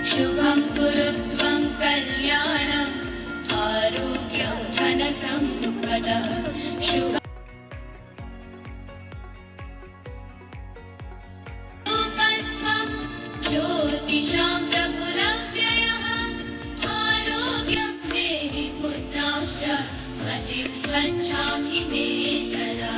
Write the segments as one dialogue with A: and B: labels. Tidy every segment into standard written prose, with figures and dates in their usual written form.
A: शुभं कुरुत्वं कल्याणं आरोग्यं धनसम्पदः शुभं रूपस्त्वं ज्योतिषां प्रभुरव्ययः आरोग्यं देहि पुत्रांश्च पतिं स्वच्छामि मे सदा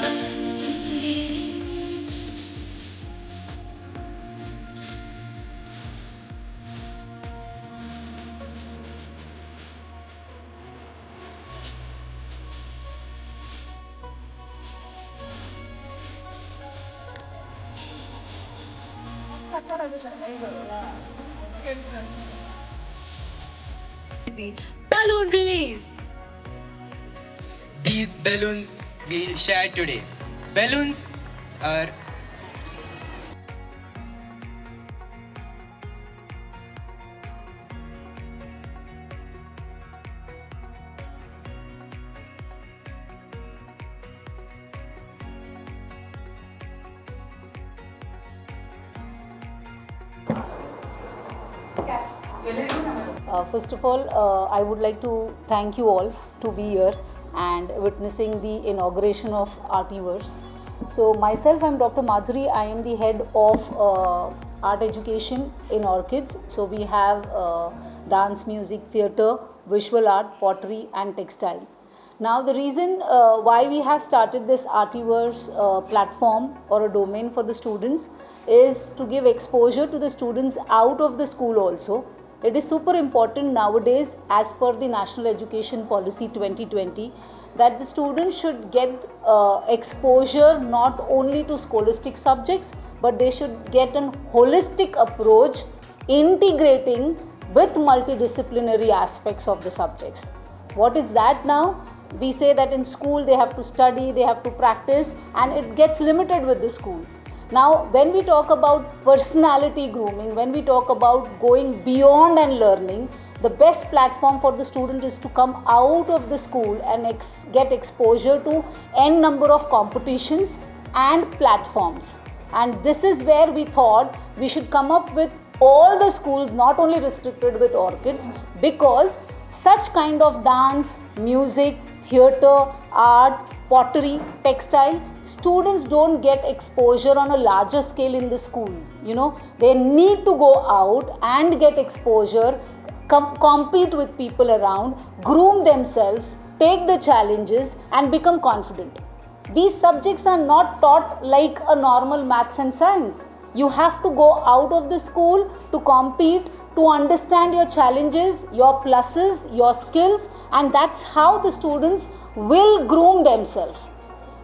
B: Balloon release.
C: These balloons we'll share today. Balloons are
D: First of all, I would like to thank you all to be here and witnessing the inauguration of ArtiVerse. So myself, I'm Dr. Madhuri. I am the head of art education in Orchids. So we have dance, music, theatre, visual art, pottery and textile. Now the reason why we have started this ArtiVerse platform or a domain for the students is to give exposure to the students out of the school also. It is super important nowadays, as per the National Education Policy 2020, that the students should get exposure not only to scholastic subjects, but they should get a holistic approach integrating with multidisciplinary aspects of the subjects. What is that now? We say that in school they have to study, they have to practice, and it gets limited with the school. Now, when we talk about personality grooming, when we talk about going beyond and learning, the best platform for the student is to come out of the school and get exposure to n number of competitions and platforms. And this is where we thought we should come up with all the schools, not only restricted with Orchids, because such kind of dance, music, theatre, art, pottery, textile, students don't get exposure on a larger scale in the school. You know, they need to go out and get exposure, compete with people around, groom themselves, take the challenges and become confident. These subjects are not taught like a normal maths and science. You have to go out of the school to compete, to understand your challenges, your pluses, your skills, and that's how the students will groom themselves.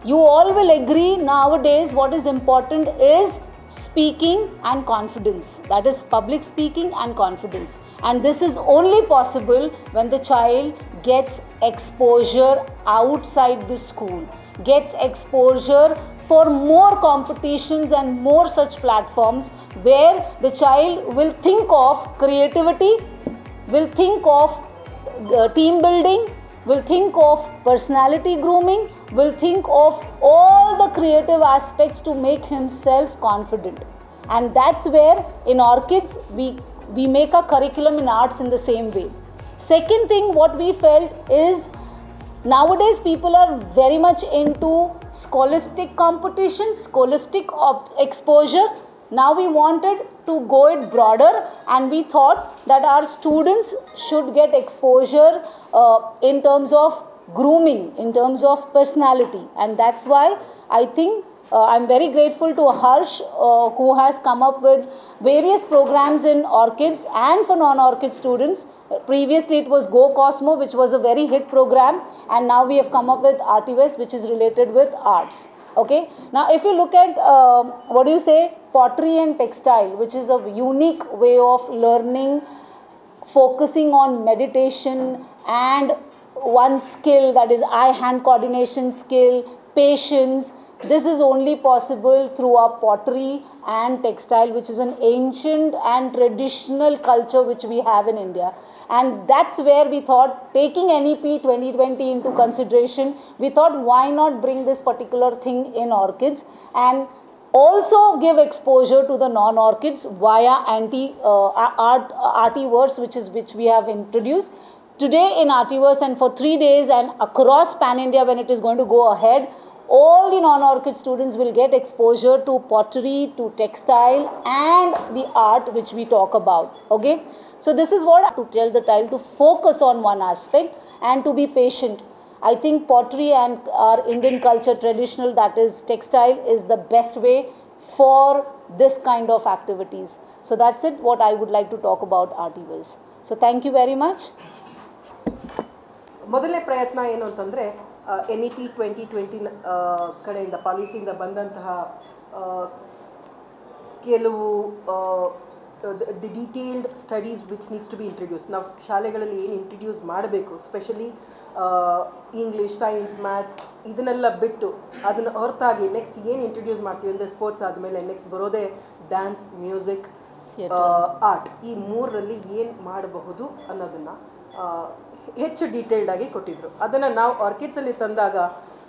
D: You all will agree nowadays what is important is speaking and confidence. That is public speaking and confidence. And this is only possible when the child gets exposure outside the school, gets exposure for more competitions and more such platforms where the child will think of creativity, will think of team building, will think of personality grooming, will think of all the creative aspects to make himself confident. And that's where in Orchids we make a curriculum in arts in the same way. Second thing what we felt is nowadays people are very much into scholastic competitions, scholastic exposure. Now we wanted to go it broader and we thought that our students should get exposure in terms of grooming, in terms of personality, and that's why I think I'm very grateful to Harsh who has come up with various programs in Orchids and for non-Orchid students. Previously it was Go Cosmo, which was a very hit program, and now we have come up with ArtiVerse, which is related with arts. Okay, now if you look at pottery and textile, which is a unique way of learning, focusing on meditation and one skill, that is eye-hand coordination skill, patience. This is only possible through our pottery and textile, which is an ancient and traditional culture which we have in India. And that's where we thought, taking NEP 2020 into consideration, we thought why not bring this particular thing in Orchids. And also give exposure to the non-orchids via ArtiVerse, which we have introduced today in ArtiVerse, and for 3 days and across Pan India when it is going to go ahead. All the non-orchid students will get exposure to pottery, to textile and the art which we talk about. Okay, so this is what to tell the child to focus on one aspect and to be patient. I think pottery and our Indian culture traditional, that is textile, is the best way for this kind of activities. So that's it what I would like to talk about ArtiVerse. So thank you very much.
E: ಮೊದಲನೇ ಪ್ರಯತ್ನ ಏನು ಅಂತಂದರೆ NEP 2020 ಕಡೆಯಿಂದ ಪಾಲಿಸಿಯಿಂದ ಬಂದಂತಹ ಕೆಲವು the detailed studies which needs to be introduce. ನಾವು ಶಾಲೆಗಳಲ್ಲಿ ಏನು ಇಂಟ್ರಡ್ಯೂಸ್ ಮಾಡಬೇಕು, ಸ್ಪೆಷಲಿ ಇಂಗ್ಲೀಷ್, ಸೈನ್ಸ್, ಮ್ಯಾಥ್ಸ್ ಇದನ್ನೆಲ್ಲ ಬಿಟ್ಟು ಅದನ್ನು ಹೊರತಾಗಿ ನೆಕ್ಸ್ಟ್ ಏನು ಇಂಟ್ರಡ್ಯೂಸ್ ಮಾಡ್ತೀವಿ ಅಂದರೆ ಸ್ಪೋರ್ಟ್ಸ್ ಆದಮೇಲೆ ನೆಕ್ಸ್ಟ್ ಬರೋದೇ ಡ್ಯಾನ್ಸ್, ಮ್ಯೂಸಿಕ್, ಆರ್ಟ್, ಈ ಮೂರರಲ್ಲಿ ಏನು ಮಾಡಬಹುದು ಅನ್ನೋದನ್ನು ಹೆಚ್ಚು ಡೀಟೇಲ್ಡಾಗಿ ಕೊಟ್ಟಿದ್ದರು. ಅದನ್ನು ನಾವು ಆರ್ಕಿಡ್ಸಲ್ಲಿ ತಂದಾಗ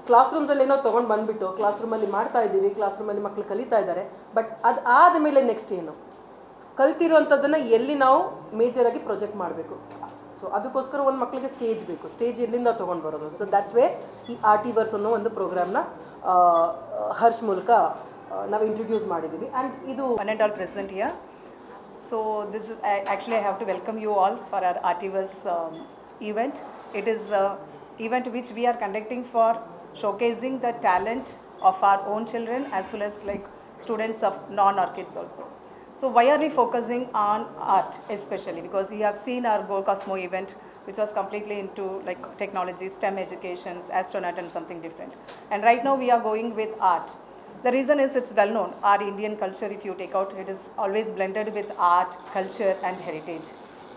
E: ಕ್ಲಾಸ್ ರೂಮ್ಸಲ್ಲಿ ಏನೋ ತೊಗೊಂಡು ಬಂದುಬಿಟ್ಟು ಕ್ಲಾಸ್ ರೂಮಲ್ಲಿ ಮಾಡ್ತಾ ಇದ್ದೀವಿ, ಕ್ಲಾಸ್ ರೂಮಲ್ಲಿ ಮಕ್ಕಳು ಕಲಿತಾ ಇದ್ದಾರೆ, ಬಟ್ ಅದು ಆದಮೇಲೆ ನೆಕ್ಸ್ಟ್ ಏನು ಕಲ್ತಿರುವಂಥದ್ದನ್ನು ಎಲ್ಲಿ ನಾವು ಮೇಜರಾಗಿ ಪ್ರೊಜೆಕ್ಟ್ ಮಾಡಬೇಕು. ಸೊ ಅದಕ್ಕೋಸ್ಕರ ಒಂದು ಮಕ್ಕಳಿಗೆ ಸ್ಟೇಜ್ ಬೇಕು, ಸ್ಟೇಜ್ ಎಲ್ಲಿಂದ ತೊಗೊಂಡು ಬರೋದು. ಸೊ ದ್ಯಾಟ್ಸ್ ವೇರ್ ಈ ArtiVerse ಅನ್ನೋ ಒಂದು ಪ್ರೋಗ್ರಾಮ್ನ ಹರ್ಷ್ ಮೂಲಕ ನಾವು ಇಂಟ್ರಡ್ಯೂಸ್ ಮಾಡಿದ್ದೀವಿ. ಆ್ಯಂಡ್ ಇದು
F: one and all present here. So this is actually I have to welcome you all for our ArtiVerse event. It is an event which we are conducting for showcasing the talent of our own children as well as like students of non-orchids also. So why are we focusing on art especially? Because you have seen our Go Cosmo event, which was completely into like technology, STEM educations, astronaut and something different. And right now we are going with art. The reason is it's well known, our Indian culture, if you take out, it is always blended with art, culture and heritage.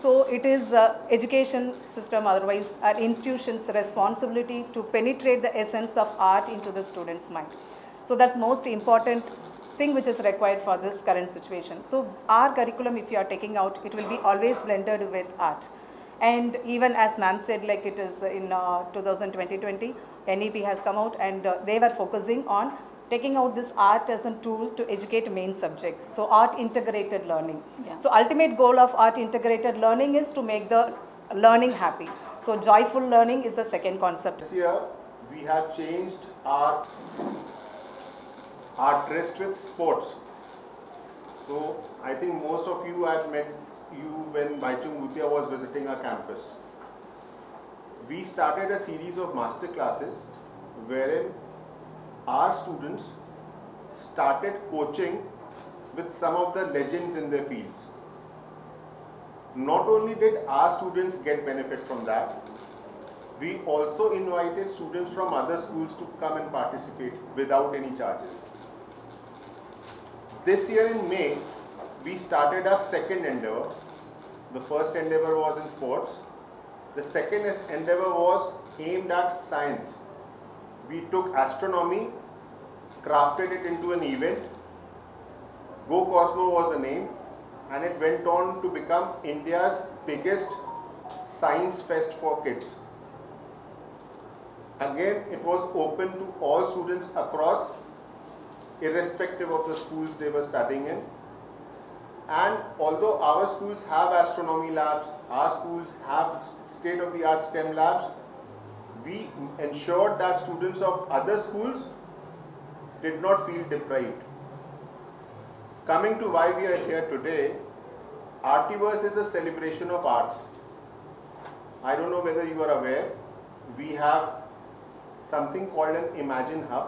F: So it is education system, otherwise our institutions' responsibility to penetrate the essence of art into the student's mind. So that's most important thing which is required for this current situation. So our curriculum, if you are taking out, it will be always blended with art. And even as ma'am said, like it is in 2020, NEP has come out and they were focusing on taking out this art as a tool to educate main subjects. So art integrated learning. Yeah. So ultimate goal of art integrated learning is to make the learning happy. So joyful learning is the second concept.
G: This year we have changed our dress with sports. So I think most of you have met you when Baichung Bhutia was visiting our campus. We started a series of master classes wherein our students started coaching with some of the legends in their fields. Not only did our students get benefit from that, we also invited students from other schools to come and participate without any charges. This year in May, we started our second endeavor. The first endeavor was in sports. The second endeavor was aimed at science. We took astronomy, crafted it into an event. Go Cosmo was the name, and it went on to become India's biggest science fest for kids. Again, it was open to all students across, irrespective of the schools they were studying in. And although our schools have astronomy labs, our schools have state-of-the-art STEM labs, we ensured that students of other schools did not feel deprived. Coming to why we are here today, ArtiVerse is a celebration of arts. I don't know whether you are aware, we have something called an Imagine Hub,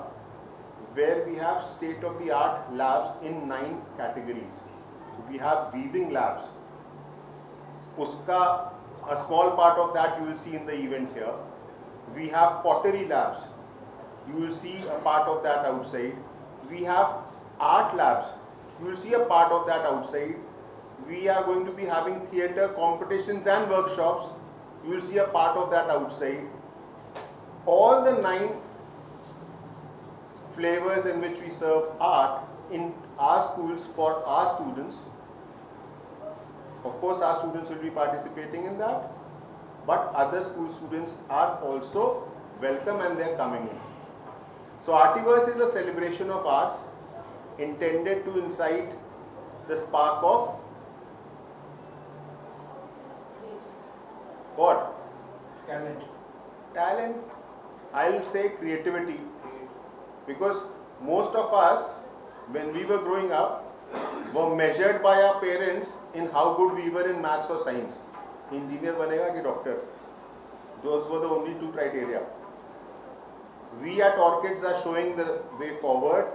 G: where we have state-of-the-art labs in 9 categories. We have weaving labs. A small part of that you will see in the event here. We have pottery labs. You will see a part of that outside. We have art labs. You will see a part of that outside. We are going to be having theatre competitions and workshops. You will see a part of that outside. All the 9 flavors in which we serve art in our schools for our students. Of course, our students will be participating in that, but other school students are also welcome and they are coming in. So ArtiVerse is a celebration of arts. intended to incite the spark of what? Talent. I'll say creativity, because most of us, when we were growing up, were measured by our parents in how good we were in maths or science. Engineer banega ki doctor. Those were the only two criteria. We at Orchids are showing the way forward